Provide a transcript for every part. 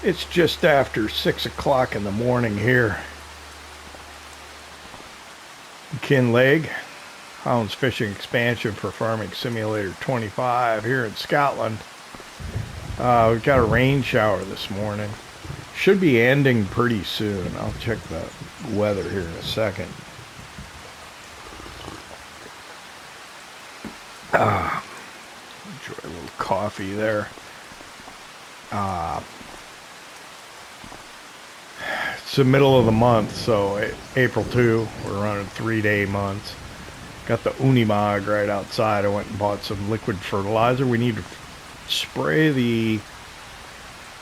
It's just after 6 o'clock in the morning here in Kinlaig, Highlands Fishing Expansion for Farming Simulator 25 here in Scotland. We've got a rain shower this morning. Should be ending pretty soon. I'll check the weather here in a second. Enjoy a little coffee there. It's the middle of the month, so April 2, we're running 3-day months. Got the Unimog right outside. I went and bought some liquid fertilizer. We need to spray the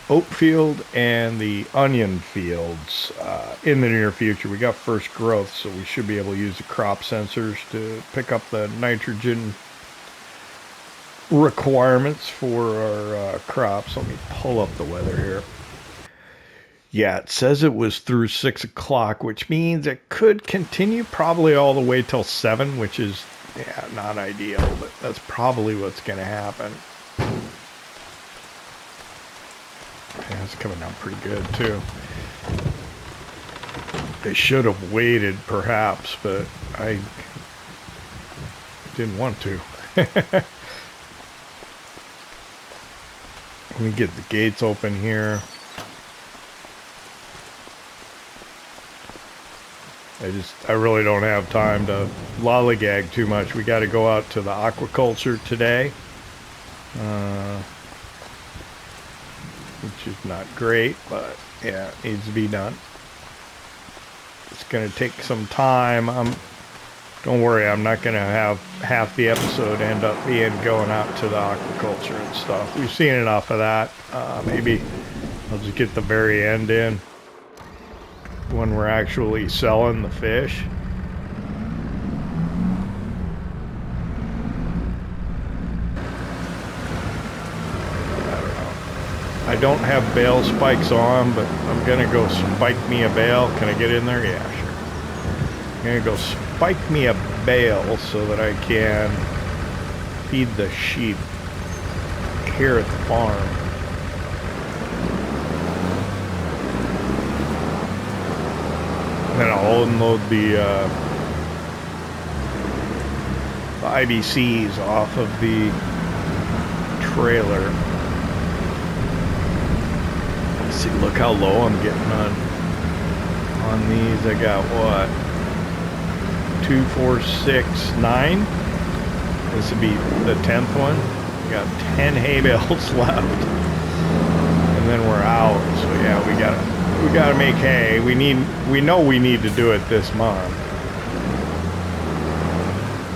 oat field and the onion fields in the near future. We got first growth, so we should be able to use the crop sensors to pick up the nitrogen requirements for our crops. Let me pull up the weather here. Yeah, it says it was through 6 o'clock, which means it could continue probably all the way till 7, which is, yeah, not ideal, but that's probably what's going to happen. Yeah, it's coming down pretty good, too. They should have waited, perhaps, but I didn't want to. Let me get the gates open here. I really don't have time to lollygag too much. We got to go out to the aquaculture today, which is not great, but yeah, it needs to be done. It's going to take some time. Don't worry, I'm not going to have half the episode end up being going out to the aquaculture and stuff. We've seen enough of that. Maybe I'll just get the very end in when we're actually selling the fish. I don't have bale spikes on, but I'm gonna go spike me a bale. Can I get in there? Yeah, sure. I'm gonna go spike me a bale so that I can feed the sheep here at the farm. Then I'll unload the IBCs off of the trailer. Let's see, look how low I'm getting on these. I got what? 2, 4, 6, 9. This would be the 10th one. We got 10 hay bales left, and then we're out. So yeah, we gotta make hay. We know we need to do it this month.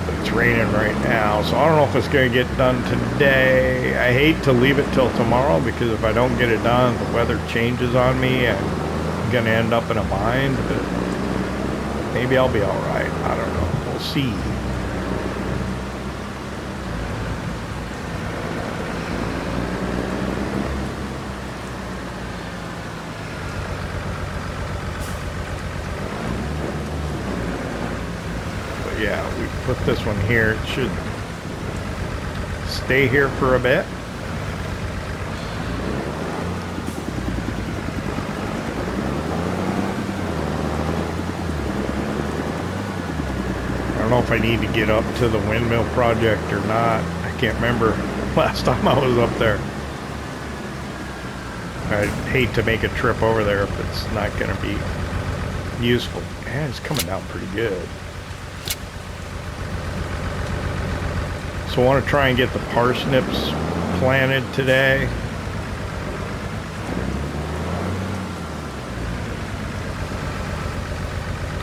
But it's raining right now, so I don't know if it's gonna get done today. I hate to leave it till tomorrow, because if I don't get it done, the weather changes on me and I'm gonna end up in a bind, but maybe I'll be alright. I don't know. We'll see. Yeah, we put this one here. It should stay here for a bit. I don't know if I need to get up to the windmill project or not. I can't remember last time I was up there. I'd hate to make a trip over there if it's not going to be useful. Yeah, it's coming down pretty good. So I want to try and get the parsnips planted today.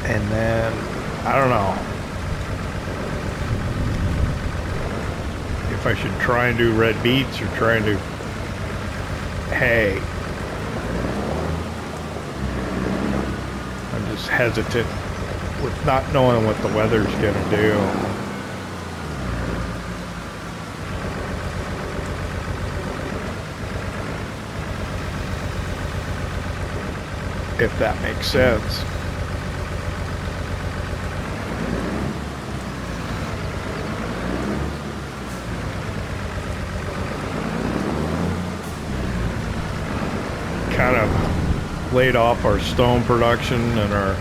And then, I don't know if I should try and do red beets or try and do hay. I'm just hesitant with not knowing what the weather's going to do. If that makes sense. laid off our stone production and our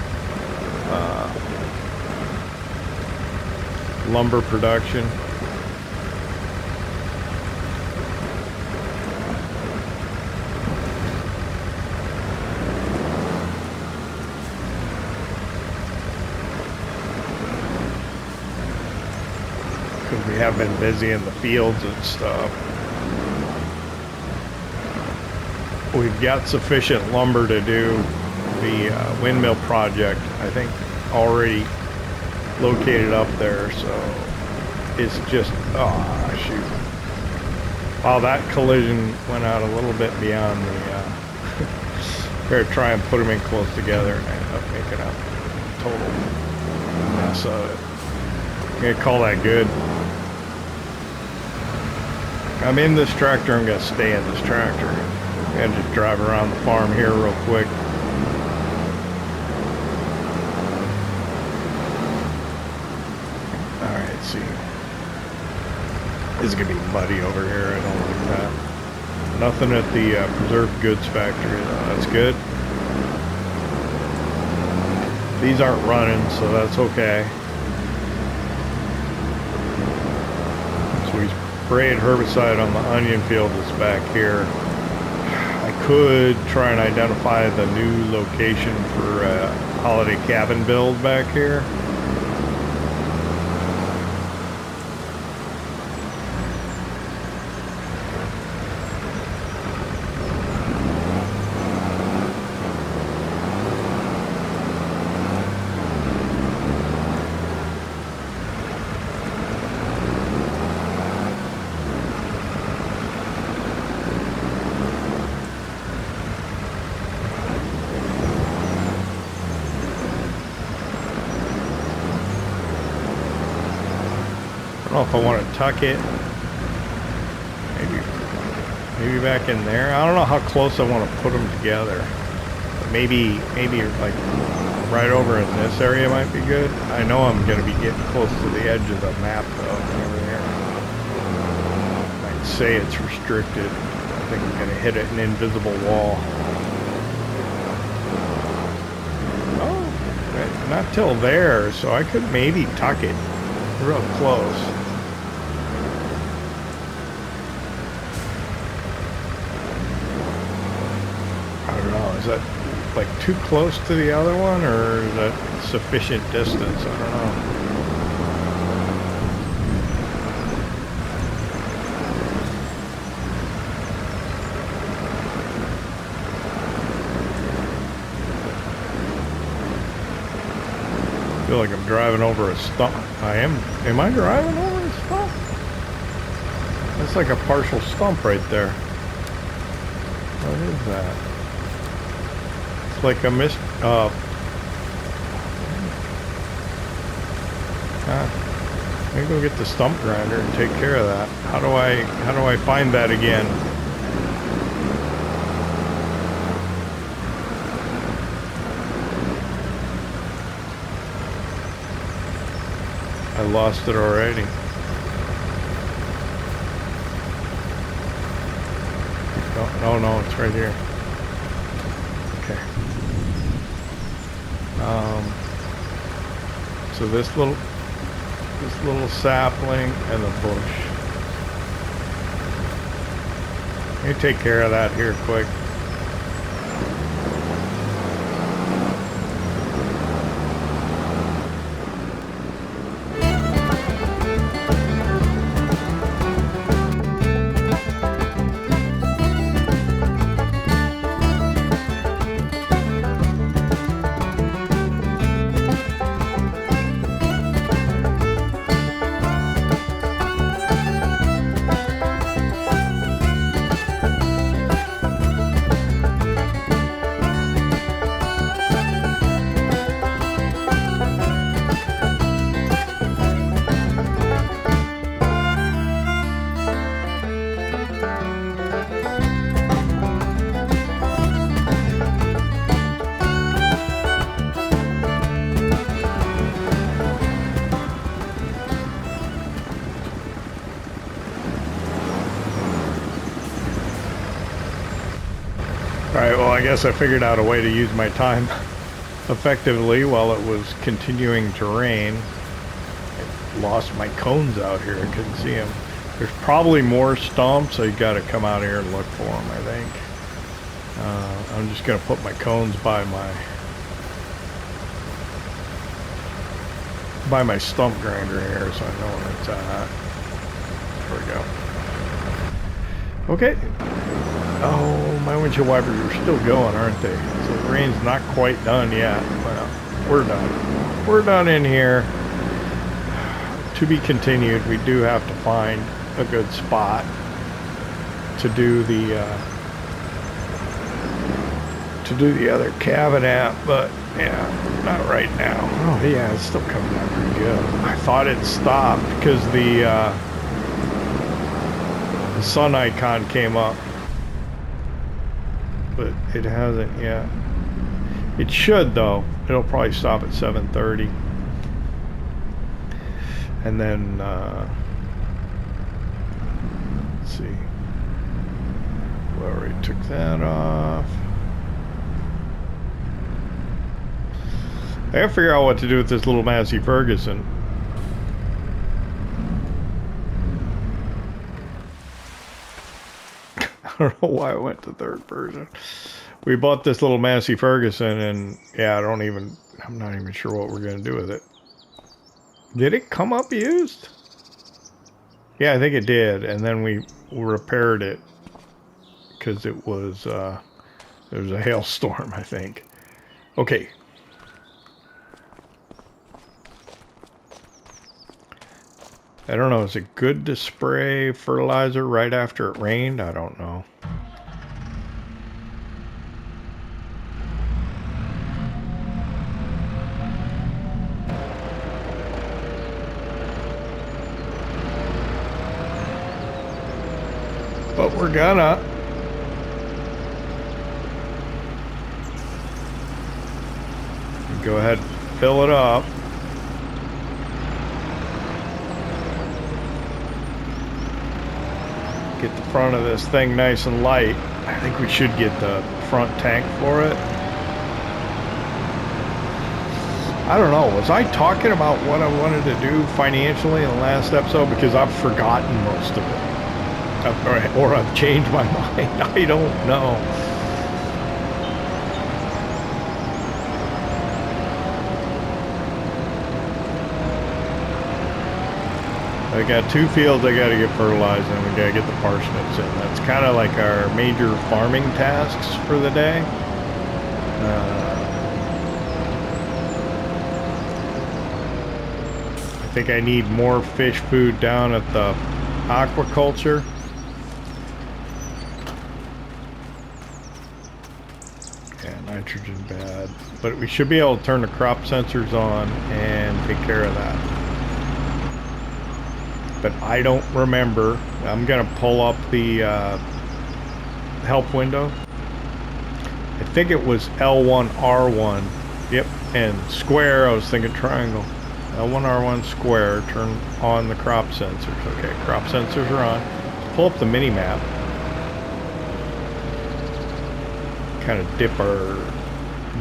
lumber production. Because we have been busy in the fields and stuff. We've got sufficient lumber to do the windmill project, I think, already located up there, so it's just, oh shoot. Wow, that collision went out a little bit beyond the, we're gonna try and put them in close together and end up making a total mess of it. I'm gonna call that good. I'm in this tractor, I'm gonna stay in this tractor. And just drive around the farm here real quick. Alright, see. This is gonna be muddy over here, I don't like that. Nothing at the preserved goods factory though, that's good. These aren't running, so that's okay. So we sprayed herbicide on the onion field that's back here. I could try and identify the new location for a holiday cabin build back here. I don't know if I want to tuck it. Maybe back in there. I don't know how close I want to put them together. Maybe like right over in this area might be good. I know I'm going to be getting close to the edge of the map though. Over there. I'd say it's restricted. I think I'm going to hit an invisible wall. Oh, not till there. So I could maybe tuck it real close. Is that like too close to the other one, or is that sufficient distance? I don't know. I feel like I'm driving over a stump. Am I driving over a stump? That's like a partial stump right there. What is that? Like a let me go get the stump grinder and take care of that. How do I find that again? I lost it already. No, it's right here. Okay. So this little sapling and the bush. Let me take care of that here quick. I guess I figured out a way to use my time effectively while it was continuing to rain. I lost my cones out here. I couldn't see them. There's probably more stumps, so you got to come out here and look for them, I think. I'm just going to put my cones by my stump grinder here so I know where it's at. There we go. Okay. Oh, my windshield wipers are still going, aren't they? So the rain's not quite done yet. Well, we're done. We're done in here. To be continued. We do have to find a good spot to do the other cabinet, but yeah, not right now. Oh yeah, it's still coming out pretty good. I thought it stopped because the sun icon came up, but it hasn't yet. It should though. It'll probably stop at 7:30, and then let's see. We already took that off. I gotta figure out what to do with this little Massey Ferguson. I don't know why I went to third person. We bought this little Massey Ferguson, and yeah, I'm not even sure what we're gonna do with it. Did it come up used? Yeah, I think it did, and then we repaired it because it was there was a hailstorm, I think. Okay. I don't know, is it good to spray fertilizer right after it rained? I don't know. But we're gonna. Go ahead and fill it up. Get the front of this thing nice and light. I think we should get the front tank for it. I don't know. Was I talking about what I wanted to do financially in the last episode? Because I've forgotten most of it. Or I've changed my mind. I don't know. I got 2 fields I got to get fertilized, and we got to get the parsnips in. That's kind of like our major farming tasks for the day. I think I need more fish food down at the aquaculture. Yeah, nitrogen bad. But we should be able to turn the crop sensors on and take care of that. But I don't remember. I'm gonna pull up the help window. I think it was L1 R1. Yep, and square. I was thinking triangle. L1 R1 square. Turn on the crop sensors. Okay, crop sensors are on. Let's pull up the mini map. Kind of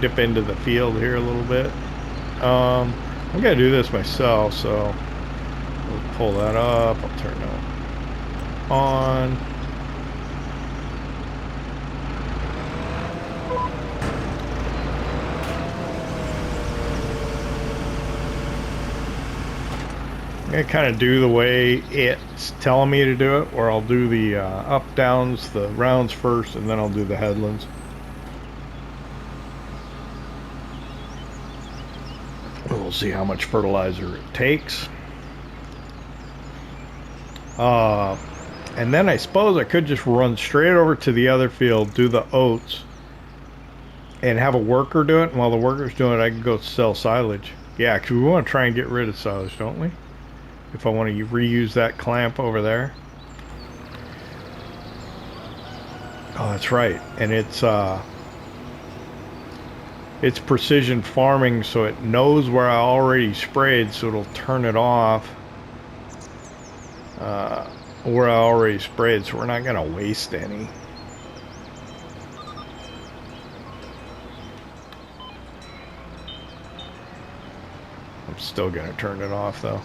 dip into the field here a little bit. I'm gonna do this myself, so. We'll pull that up. I'll turn that on. I'm going to kind of do the way it's telling me to do it, where I'll do the up downs, the rounds first, and then I'll do the headlands. We'll see how much fertilizer it takes. And then I suppose I could just run straight over to the other field, do the oats, and have a worker do it. And while the worker's doing it, I can go sell silage. Yeah, because we want to try and get rid of silage, don't we? If I want to reuse that clamp over there. Oh, that's right. And it's precision farming, so it knows where I already sprayed, so it'll turn it off. Where I already sprayed, so we're not gonna waste any. I'm still gonna turn it off though.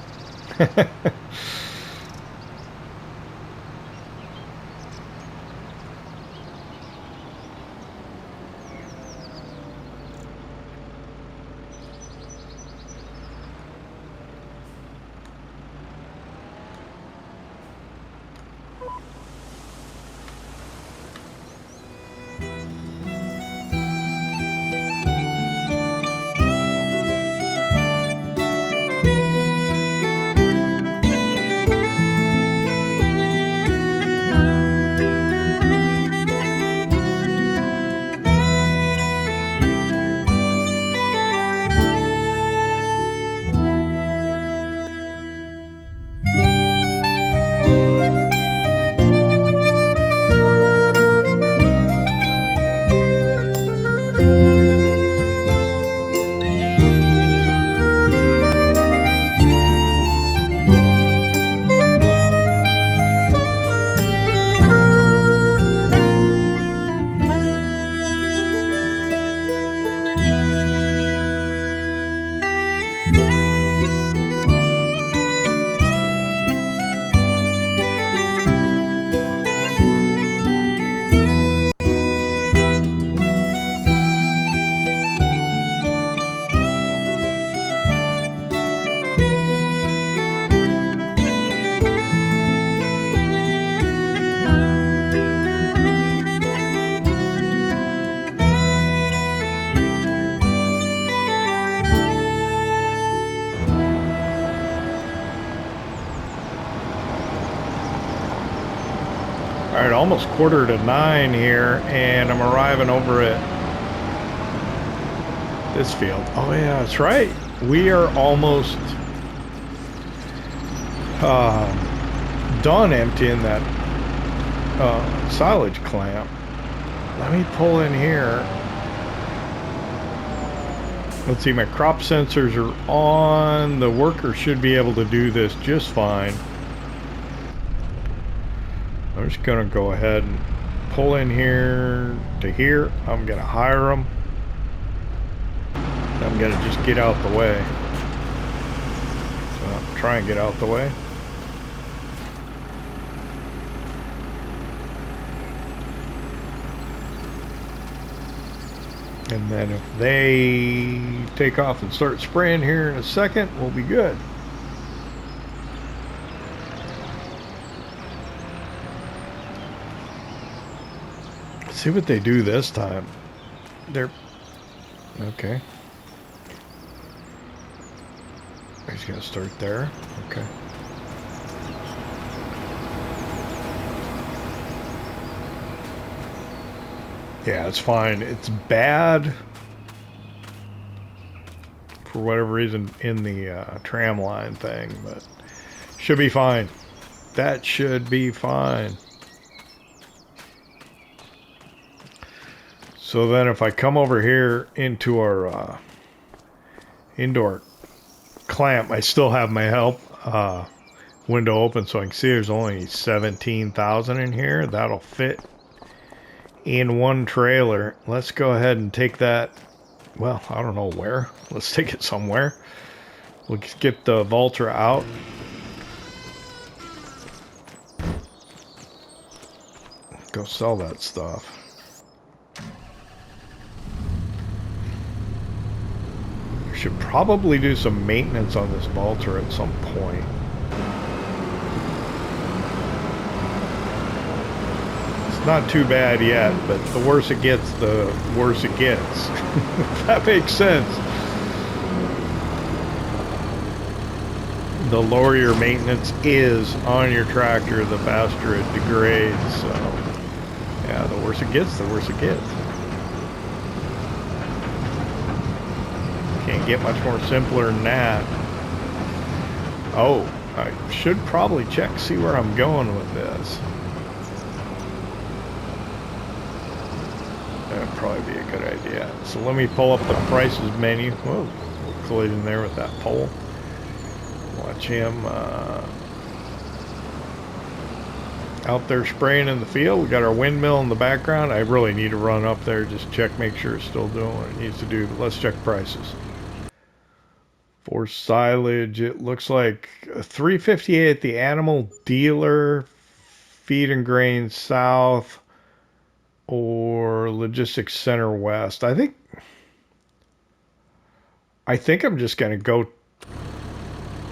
Alright, almost 8:45 here, and I'm arriving over at this field. Oh yeah, that's right. We are almost done emptying that silage clamp. Let me pull in here. Let's see, my crop sensors are on. The worker should be able to do this just fine. I'm just gonna go ahead and pull in here to here. I'm gonna hire them. I'm gonna just get out the way. So try and get out the way. And then if they take off and start spraying here in a second, we'll be good. Let's see what they do this time. They're okay. He's gonna start there. Okay. Yeah, it's fine. It's bad for whatever reason in the tram line thing, but should be fine. That should be fine. So then if I come over here into our indoor clamp, I still have my help window open so I can see there's only 17,000 in here. That'll fit in one trailer. Let's go ahead and take that. Well, I don't know where. Let's take it somewhere. We'll get the Valtra out. Go sell that stuff. Should probably do some maintenance on this Valtra at some point. It's not too bad yet, but the worse it gets, the worse it gets. If that makes sense. The lower your maintenance is on your tractor, the faster it degrades. So, yeah, the worse it gets, the worse it gets. Can't get much more simpler than that. Oh, I should probably check, see where I'm going with this. That'd probably be a good idea. So let me pull up the prices menu. Whoa, we'll collide in there with that pole. Watch him out there spraying in the field. We got our windmill in the background. I really need to run up there, just check, make sure it's still doing what it needs to do. But let's check prices. For silage, it looks like $3.58 at the animal dealer, feed and grain south, or logistics center west. I think I'm just going to go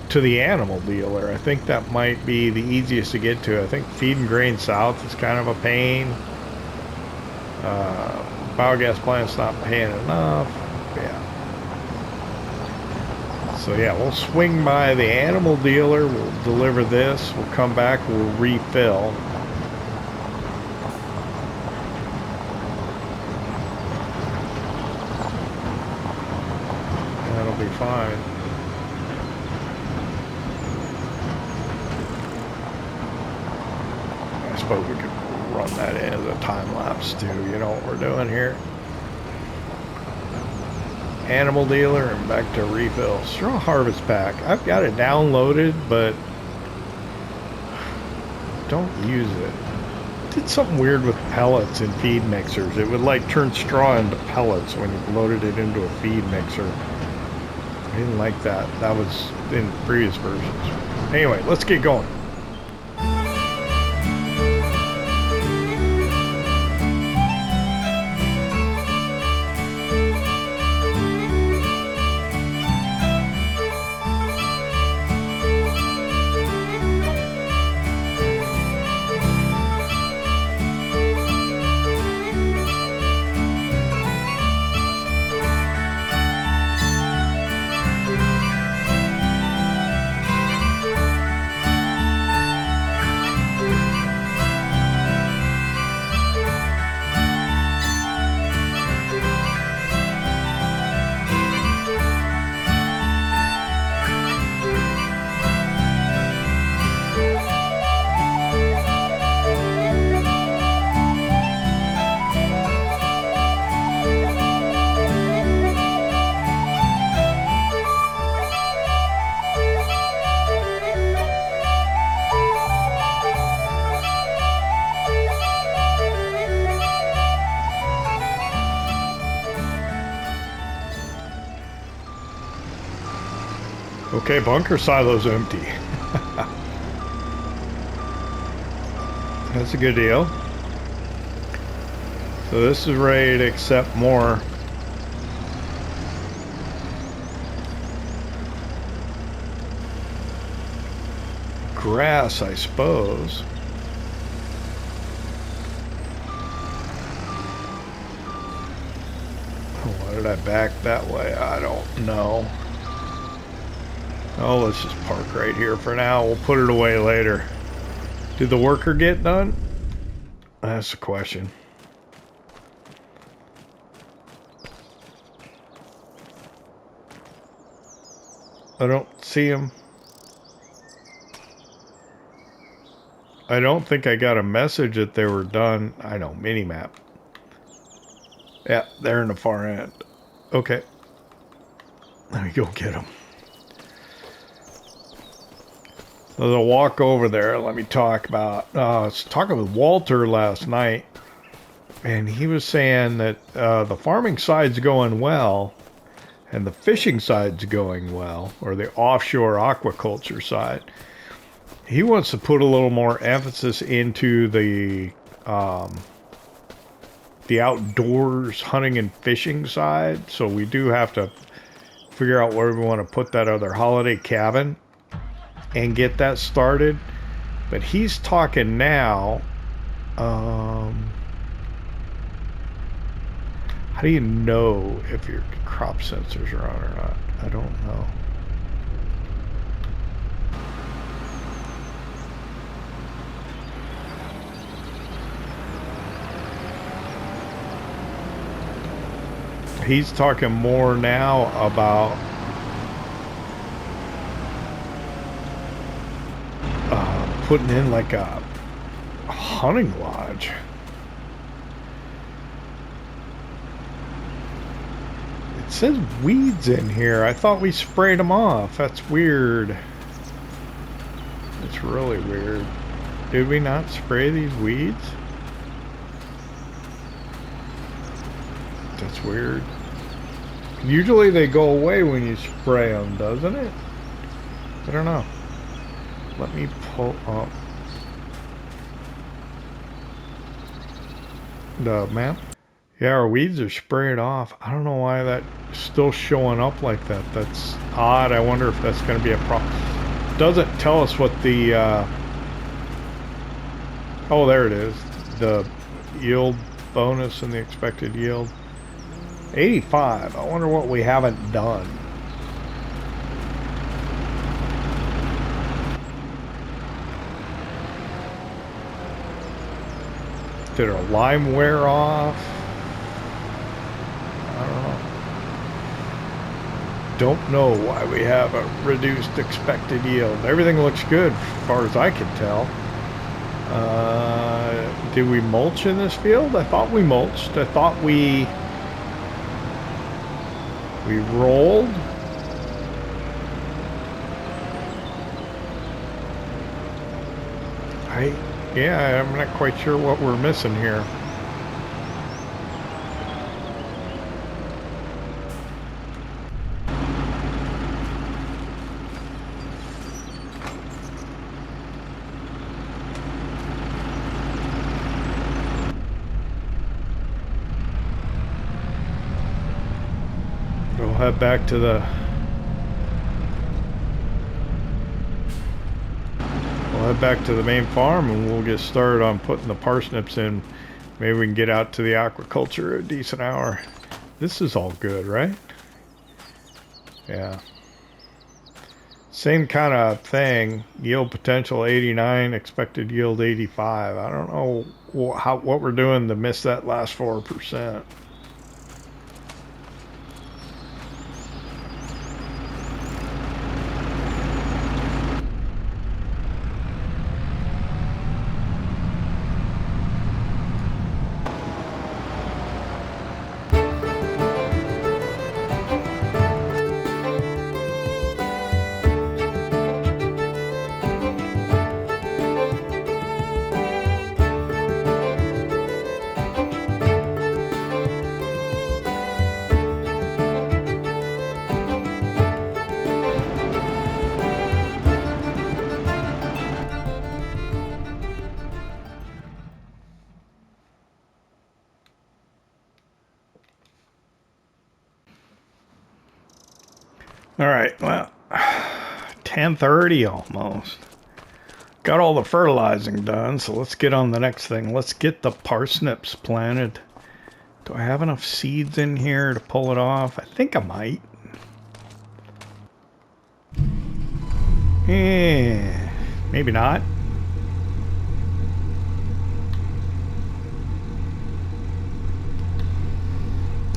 to the animal dealer. I think that might be the easiest to get to. I think feed and grain south is kind of a pain. Biogas plant's not paying enough. Yeah. So yeah, we'll swing by the animal dealer. We'll deliver this. We'll come back. We'll refill. That'll be fine. I suppose we could run that in as a time lapse too. You know what we're doing here. Animal dealer and back to refill. Straw harvest pack. I've got it downloaded, but don't use it. Did something weird with pellets in feed mixers. It would like turn straw into pellets when you loaded it into a feed mixer. I didn't like that. That was in previous versions. Anyway, let's get going. Okay, bunker silo's empty. That's a good deal. So this is ready to accept more. Grass, I suppose. Why did I back that way? I don't know. Oh, let's just park right here for now. We'll put it away later. Did the worker get done? That's the question. I don't see him. I don't think I got a message that they were done. I know, mini-map. Yeah, they're in the far end. Okay. Let me go get them. So I'll walk over there. Let me talk about... I was talking with Walter last night, and he was saying that the farming side's going well, and the fishing side's going well, or the offshore aquaculture side. He wants to put a little more emphasis into the outdoors hunting and fishing side. So we do have to figure out where we want to put that other holiday cabin and get that started. But he's talking now. How do you know if your crop sensors are on or not? I don't know. He's talking more now about putting in like a hunting lodge. It says weeds in here. I thought we sprayed them off. That's weird. It's really weird. Did we not spray these weeds? That's weird. Usually they go away when you spray them, doesn't it? I don't know. Let me pull up the map. Yeah, our weeds are sprayed off. I don't know why that's still showing up like that. That's odd. I wonder if that's going to be a problem. Doesn't tell us what the... oh, there it is. The yield bonus and the expected yield. 85. I wonder what we haven't done. Did our lime wear off? I don't know why we have a reduced expected yield. Everything looks good as far as I can tell. Did we mulch in this field? I thought we mulched. I thought we rolled. Yeah, I'm not quite sure what we're missing here. We'll head back to the... We'll head back to the main farm and we'll get started on putting the parsnips in. Maybe we can get out to the aquaculture a decent hour. This is all good, right? Yeah. Same kind of thing. Yield potential 89, expected yield 85. I don't know what we're doing to miss that last 4%. All right, well, 10:30 almost. Got all the fertilizing done, so let's get on the next thing. Let's get the parsnips planted. Do I have enough seeds in here to pull it off? I think I might. Maybe not.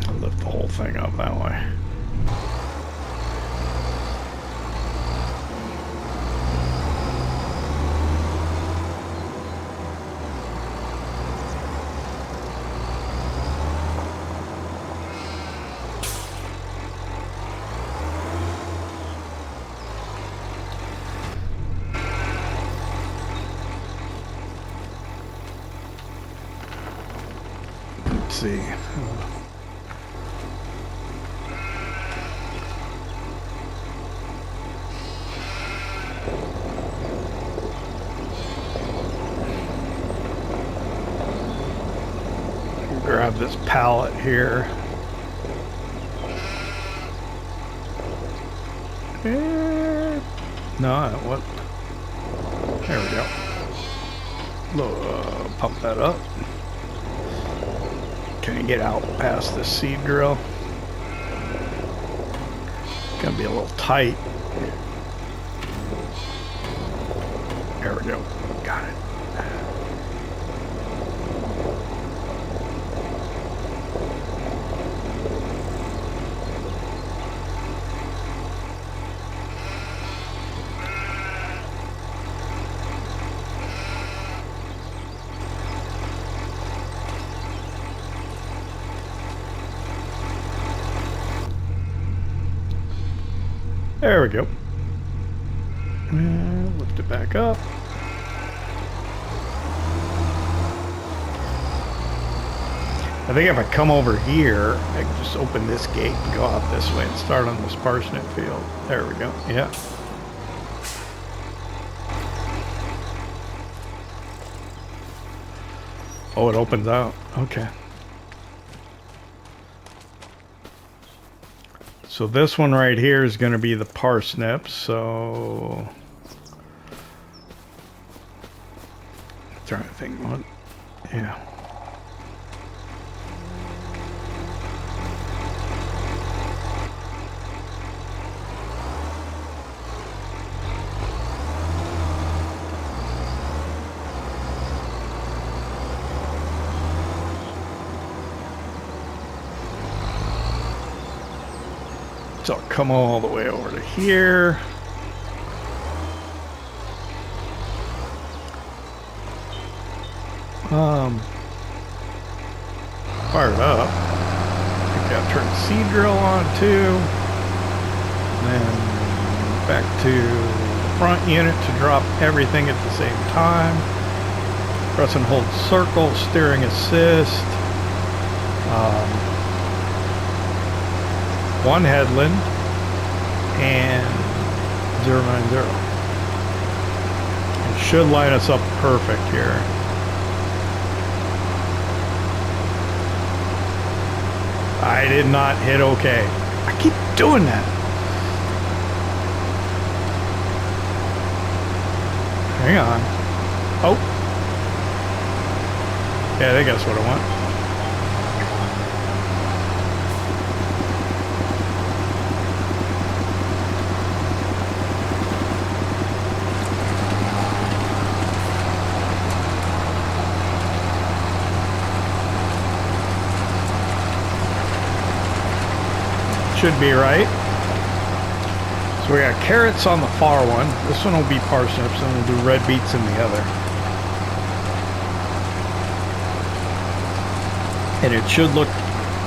I'll lift the whole thing up that way. See. Grab this pallet here. No, what? There we go. Pump that up. Can you get out past this seed drill? Gonna be a little tight. There we go. Got it. There we go. And lift it back up. I think if I come over here, I can just open this gate and go out this way and start on this parsnip field. There we go. Yeah. Oh, it opens out. Okay. So this one right here is going to be the parsnips. So I'm trying to think what. Yeah. So I'll come all the way over to here. Fired up. I think I'll turn the seed drill on too. Then back to the front unit to drop everything at the same time. Press and hold circle, steering assist. One headland and 090. It should line us up perfect here. I did not hit okay. I keep doing that. Hang on. Oh. Yeah, I think that's what I want. Should be right. So we got carrots on the far one. This one will be parsnips, and we'll do red beets in the other. And it should look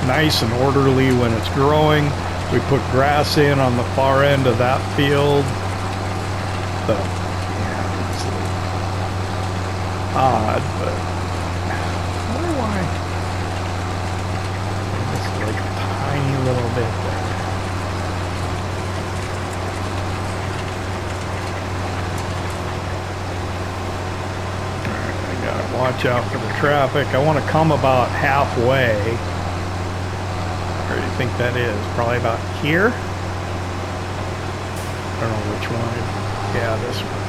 nice and orderly when it's growing. We put grass in on the far end of that field. So, yeah, it's odd, but I wonder why. It's like a tiny little bit there. Watch out for the traffic. I want to come about halfway. Where do you think that is? Probably about here? I don't know which one. Yeah, this one.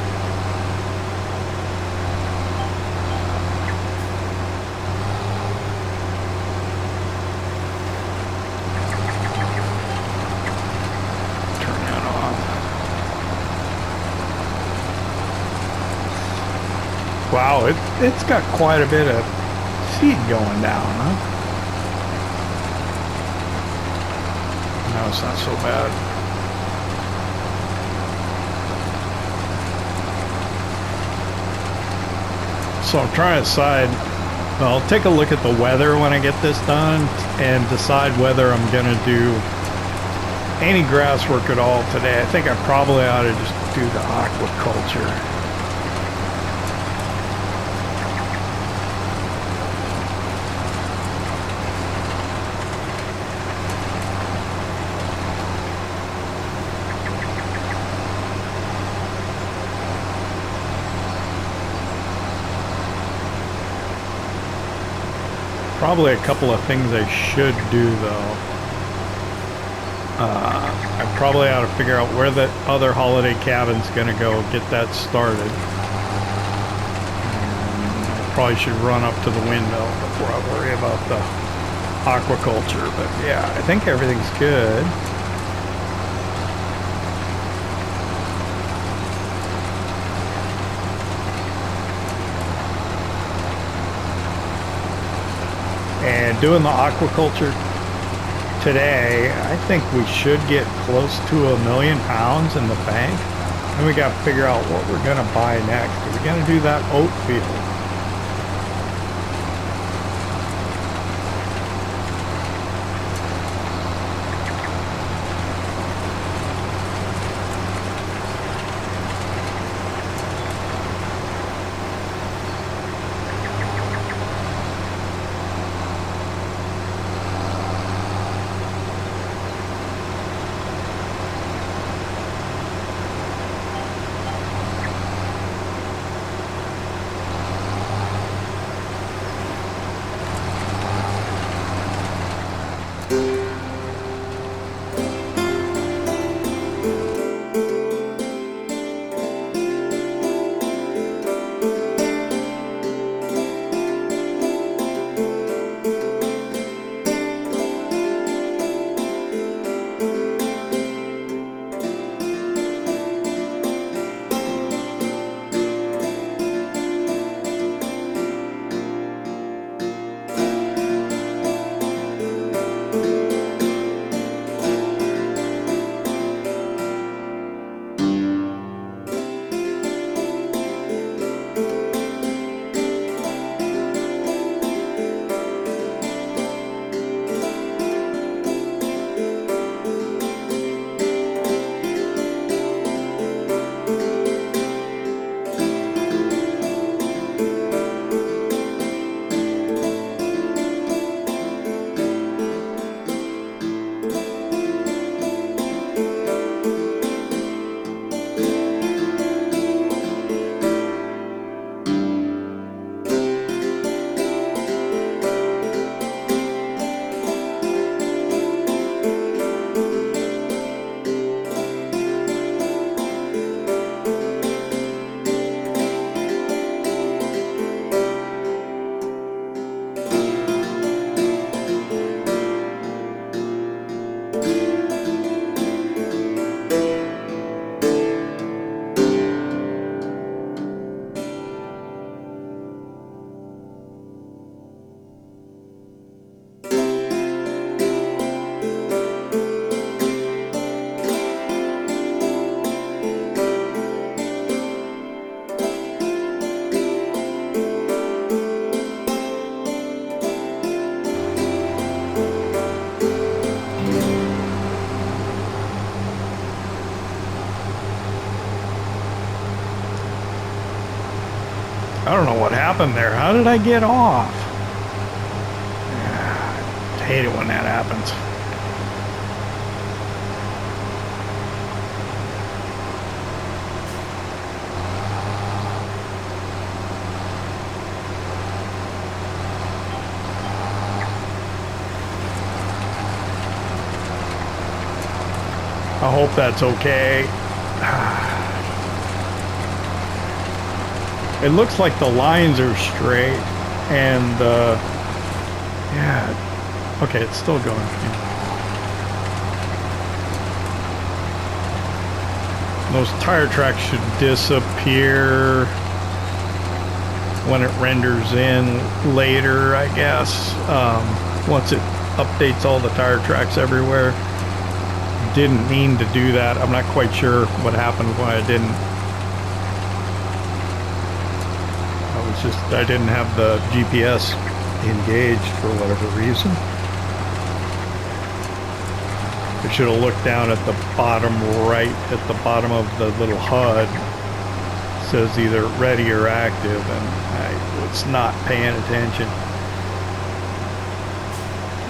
Turn that off. Wow, it's got quite a bit of seed going down, huh? No, it's not so bad. So I'm trying to decide, well, I'll take a look at the weather when I get this done and decide whether I'm going to do any grass work at all today. I think I probably ought to just do the aquaculture. Probably a couple of things I should do though. I probably ought to figure out where the other holiday cabin's gonna go, get that started. And I probably should run up to the windmill before I worry about the aquaculture. But yeah, I think everything's good. And doing the aquaculture today, I think we should get close to 1 million pounds in the bank. And we got to figure out what we're going to buy next. Are we going to do that oat field? I don't know what happened there. How did I get off? I hate it when that happens. I hope that's okay. It looks like the lines are straight, and yeah, okay, it's still going. Those tire tracks should disappear when it renders in later, I guess. Once it updates all the tire tracks everywhere. Didn't mean to do that. I'm not quite sure what happened, why I didn't. I didn't have the GPS engaged for whatever reason. I should have looked down at the bottom right, at the bottom of the little HUD. It says either ready or active, and I was not paying attention.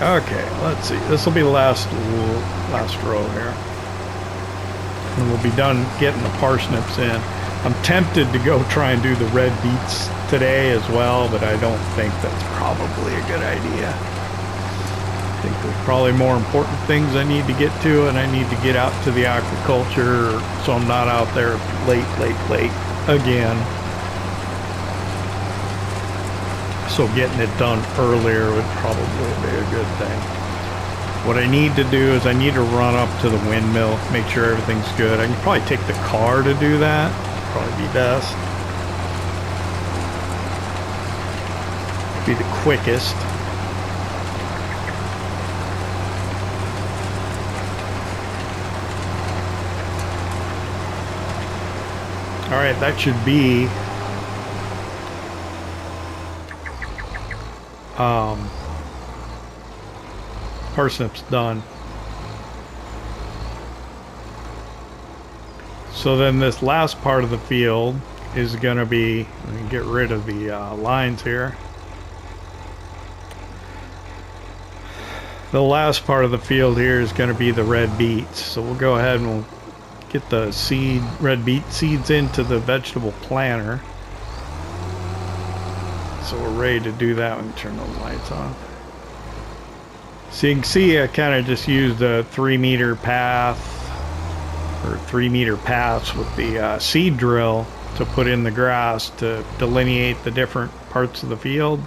Okay, let's see. This will be the last row here. And we'll be done getting the parsnips in. I'm tempted to go try and do the red beets today as well, but I don't think that's probably a good idea. I think there's probably more important things I need to get to, and I need to get out to the aquaculture so I'm not out there late again. So getting it done earlier would probably be a good thing. What I need to do is I need to run up to the windmill, make sure everything's good. I can probably take the car to do that. Probably be best. Be the quickest. All right, that should be parsnips done. So then this last part of the field is going to be, let me get rid of the lines here. The last part of the field here is going to be the red beets. So we'll go ahead and we'll get the red beet seeds into the vegetable planter. So we're ready to do that when we turn those lights on. So you can see I kind of just used a 3-meter path, or 3-meter paths with the seed drill to put in the grass to delineate the different parts of the field,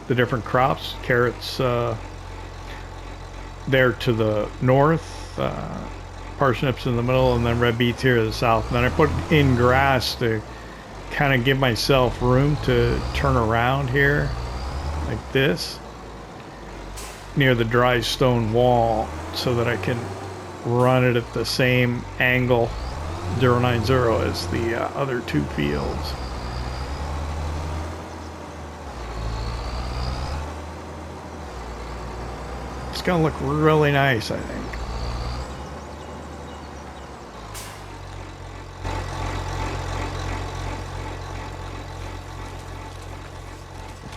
the different crops. Carrots there to the north, parsnips in the middle, and then red beets here to the south. And then I put in grass to kind of give myself room to turn around here like this near the dry stone wall so that I can run it at the same angle 090 as the other two fields. It's gonna look really nice, I think.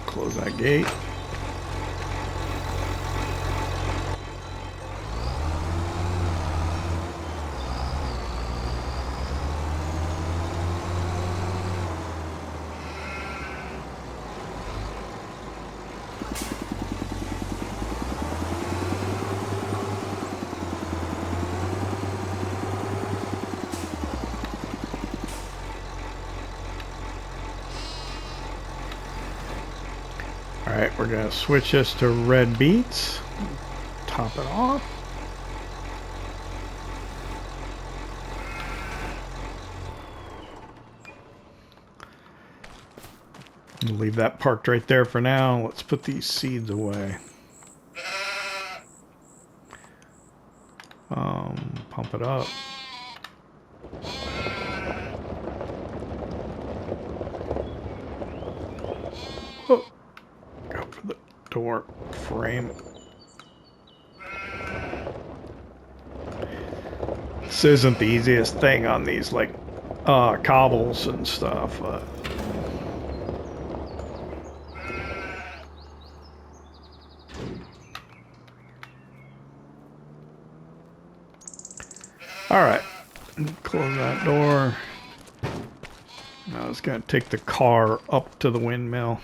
Close that gate. Alright, we're going to switch this to red beets. Top it off. We'll leave that parked right there for now. Let's put these seeds away. Pump it up. Oh. Go for the door frame. This isn't the easiest thing on these, like, cobbles and stuff. All right, close that door. Now it's gonna take the car up to the windmill.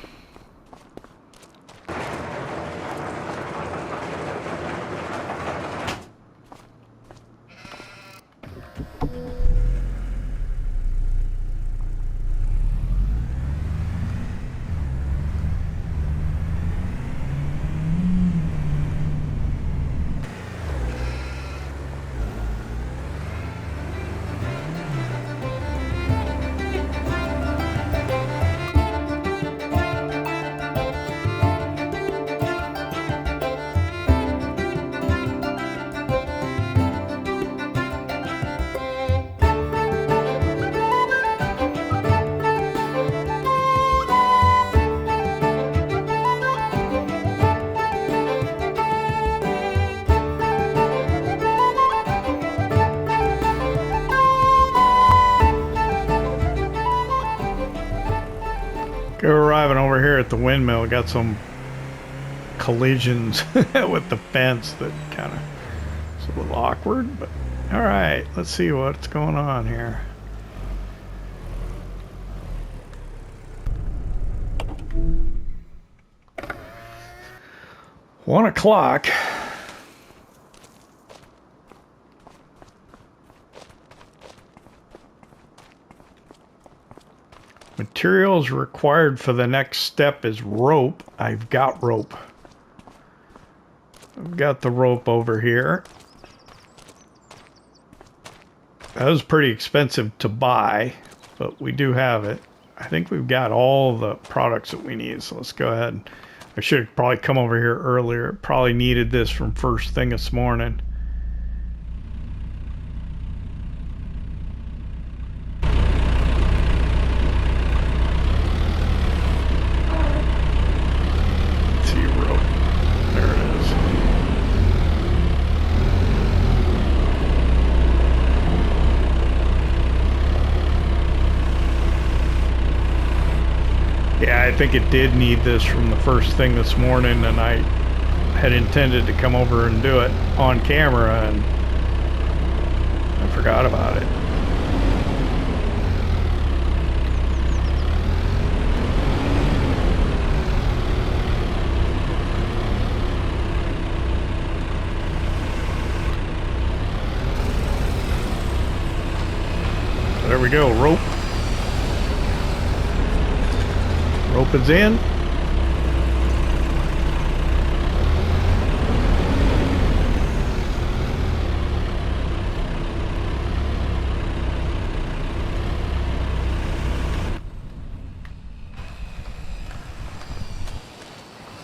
We're arriving over here at the windmill. Got some collisions with the fence that kind of is a little awkward, but all right, let's see what's going on here. One o'clock. Materials required for the next step is rope. I've got rope. I've got the rope over here. That was pretty expensive to buy, but we do have it. I think we've got all the products that we need, so let's go ahead. I should have probably come over here earlier. Probably needed this from first thing this morning. I think it did need this from the first thing this morning, and I had intended to come over and do it on camera, and I forgot about it. So there we go, rope. Rope is in.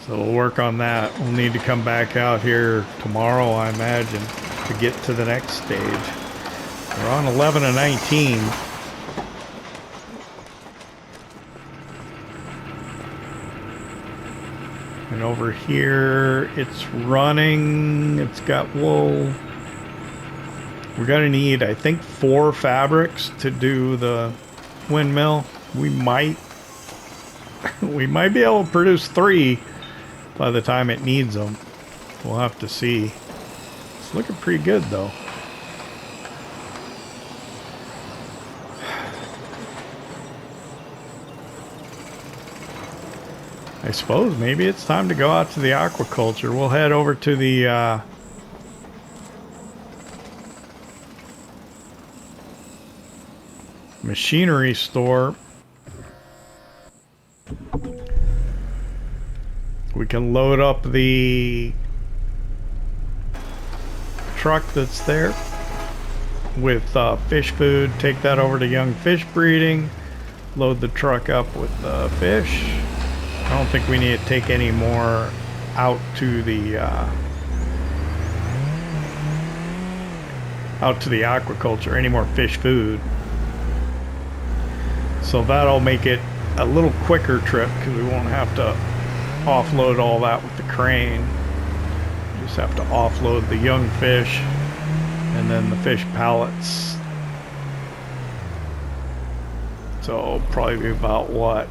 So we'll work on that. We'll need to come back out here tomorrow, I imagine, to get to the next stage. We're on 11 and 19. And over here, it's running, it's got wool. We're gonna need, I think, 4 fabrics to do the windmill. We might be able to produce 3 by the time it needs them. We'll have to see. It's looking pretty good though. I suppose maybe it's time to go out to the aquaculture. We'll head over to the machinery store. We can load up the truck that's there with fish food, take that over to young fish breeding, load the truck up with fish. I don't think we need to take any more out to the aquaculture, any more fish food. So that'll make it a little quicker trip because we won't have to offload all that with the crane. We just have to offload the young fish and then the fish pallets. So it'll probably be about what?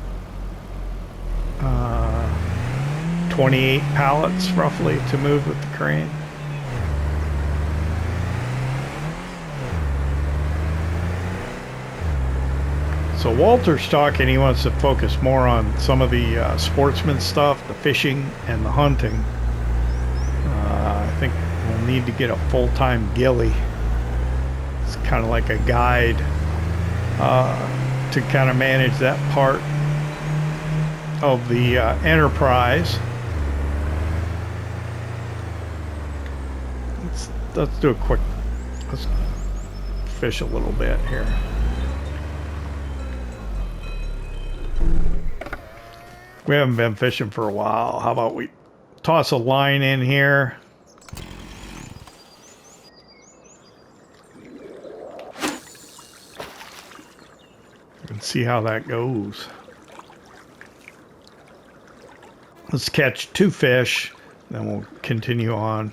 28 pallets roughly to move with the crane. So Walter's talking, he wants to focus more on some of the sportsman stuff, the fishing and the hunting. I think we'll need to get a full-time ghillie. It's kind of like a guide to kind of manage that part of the enterprise. Let's do a quick, let's fish a little bit here. We haven't been fishing for a while. How about we toss a line in here? And see how that goes. Let's catch 2 fish, then we'll continue on.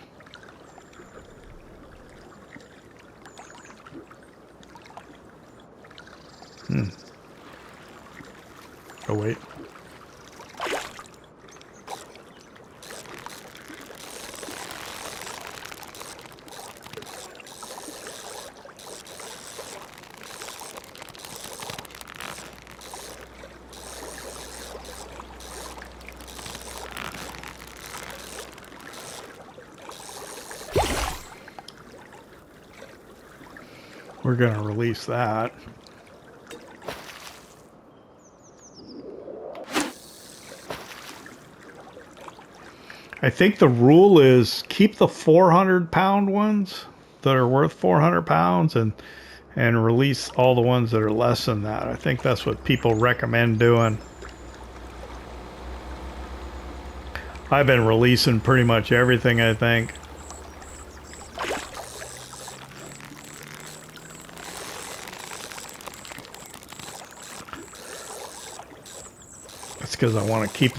Oh, wait. We're going to release that. I think the rule is keep the 400-pound ones that are worth 400 pounds and release all the ones that are less than that. I think that's what people recommend doing. I've been releasing pretty much everything, I think. That's because I want to keep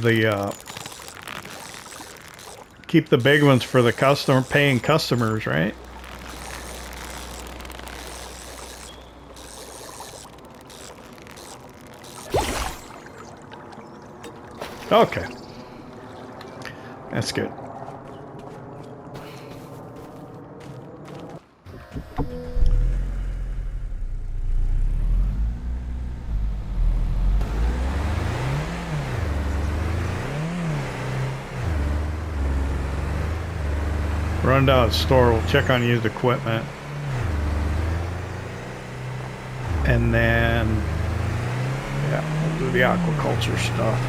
the big ones for the paying customers, right? Okay. That's good. Run down to the store, we'll check on used equipment. And then, yeah, we'll do the aquaculture stuff.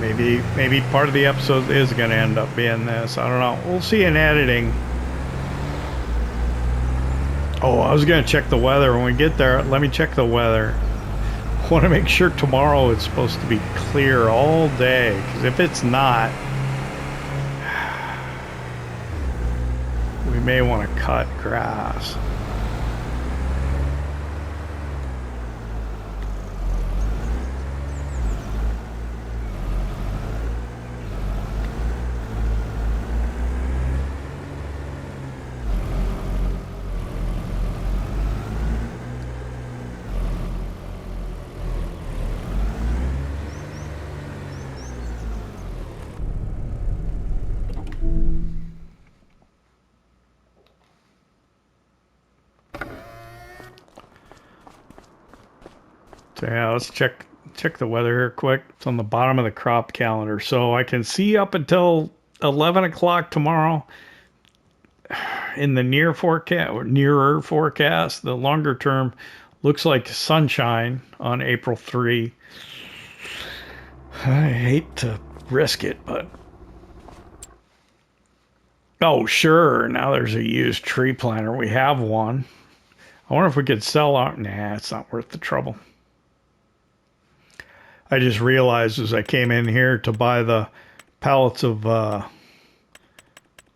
Maybe part of the episode is going to end up being this. I don't know. We'll see in editing. Oh, I was going to check the weather. When we get there, let me check the weather. I want to make sure tomorrow it's supposed to be clear all day, because if it's not, we may want to cut grass. So yeah, let's check the weather here quick. It's on the bottom of the crop calendar. So I can see up until 11 o'clock tomorrow in the nearer forecast. The longer term looks like sunshine on April 3. I hate to risk it, but... Oh, sure. Now there's a used tree planter. We have one. I wonder if we could sell out. Nah, it's not worth the trouble. I just realized as I came in here to buy the pallets of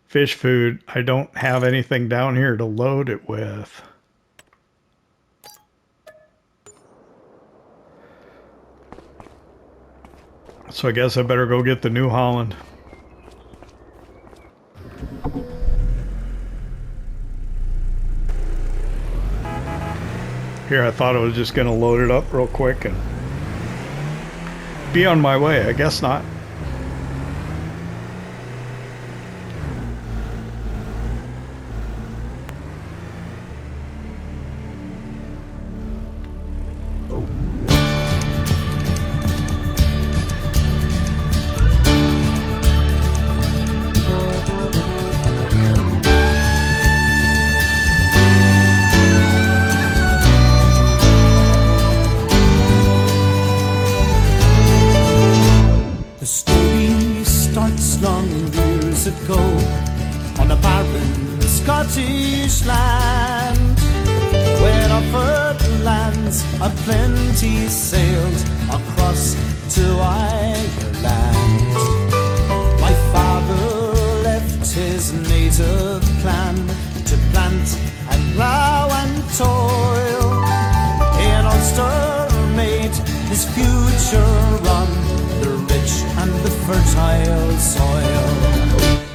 fish food, I don't have anything down here to load it with. So I guess I better go get the New Holland. Here, I thought I was just going to load it up real quick and be on my way. I guess not. Scottish land, where our fertile lands of plenty sailed across to Ireland. My father left his native clan to plant and plough and toil. In Ulster made his future on the rich and the fertile soil.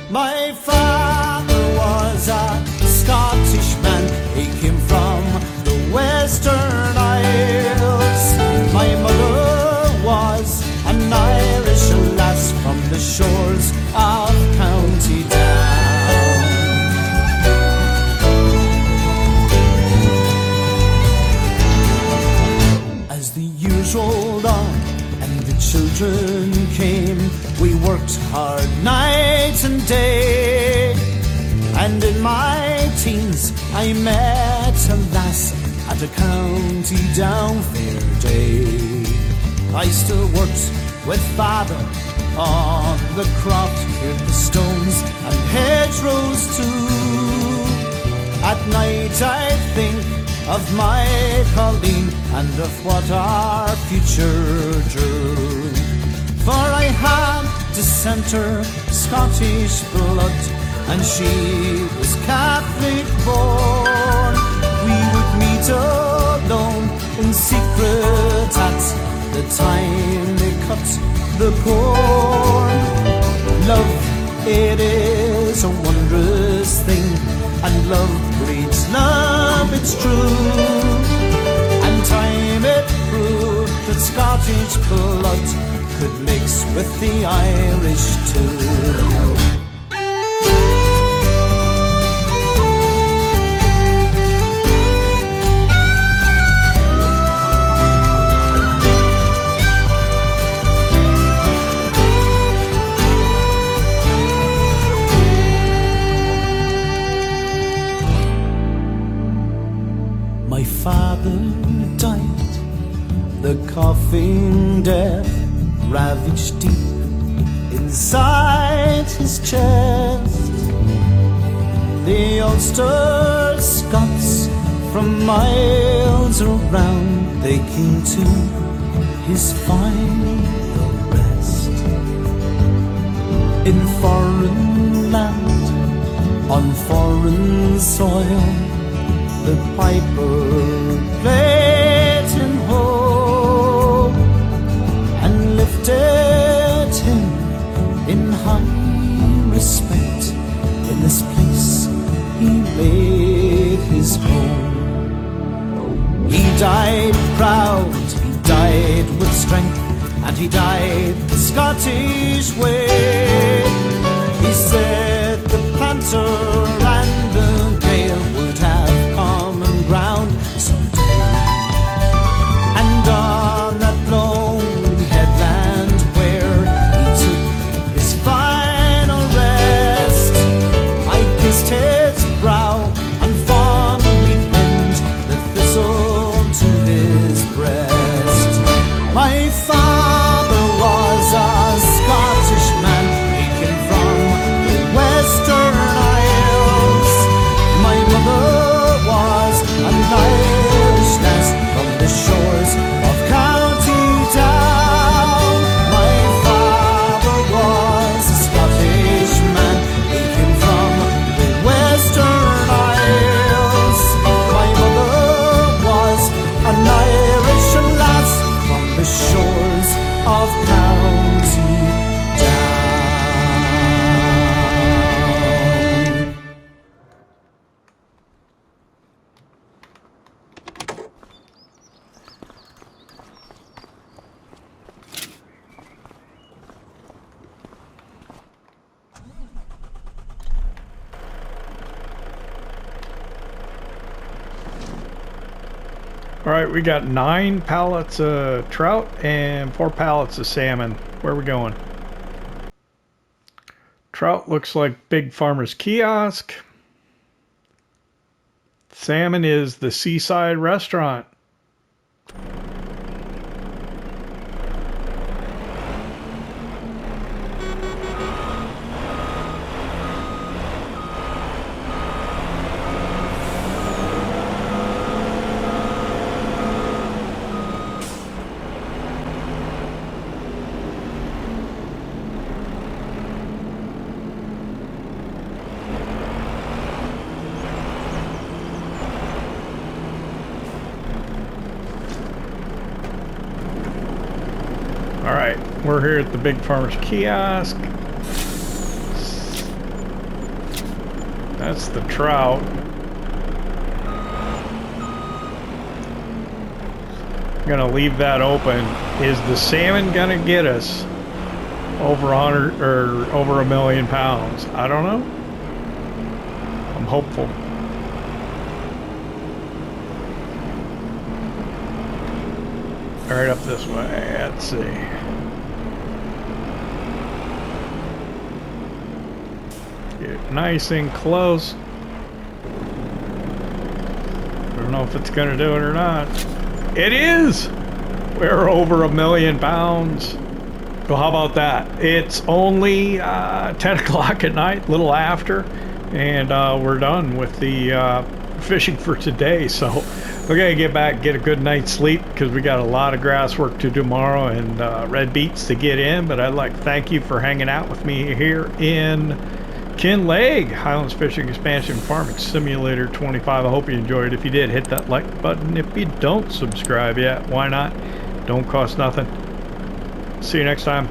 My father was a Scottish man, he came from the Western Isles. My mother was an Irish lass from the shores of County Down. As the years rolled on and the children came, we worked hard night and day. And in my teens I met a lass at a County Down fair day. I still worked with father on the croft, cleared the stones and hedgerows too. At night I think of my Colleen and of what our future drew. For I had dissenter Scottish blood, and she was Catholic born. We would meet alone in secret at the time they cut the corn. Love, it is a wondrous thing, and love breeds love, it's true. And time it proved that Scottish blood could mix with the Irish too. My father died, the coughing death ravaged deep inside his chest. The Ulster Scots from miles around, they came to his final rest. In foreign land, on foreign soil, the piper played him home and lifted him in high respect. In this place he made his home. He died proud, he died with strength, and he died the Scottish way. He said the planter and the gale would have common ground someday. And on that lonely headland where he took his final rest, I kissed his brow and fondly pinned the thistle to his breast. My father was a Scottish man, he came from the Western Isles. My mother was an Irish lass from the shores of County Down. My father was a Scottish man, he came from the Western Isles. My mother was an Irish lass from the shores of County Down. All right, we got 9 pallets of trout and 4 pallets of salmon. Where are we going? Trout looks like Big Farmer's Kiosk. Salmon is the Seaside Restaurant. Alright, we're here at the Big Farmer's Kiosk. That's the trout. Gonna leave that open. Is the salmon gonna get us over 100 or over 1 million pounds? I don't know. I'm hopeful. Right up this way. Let's see. Get nice and close. I don't know if it's gonna do it or not. It is! We're over 1 million pounds. So how about that? It's only 10 o'clock at night, little after, and we're done with the fishing for today. So we're gonna get back, get a good night's sleep, because we got a lot of grass work to do tomorrow and red beets to get in. But I'd like to thank you for hanging out with me here in Kinlaig, Highlands Fishing Expansion Farming Simulator 25. I hope you enjoyed it. If you did, hit that like button. If you don't subscribe yet, why not? Don't cost nothing. See you next time.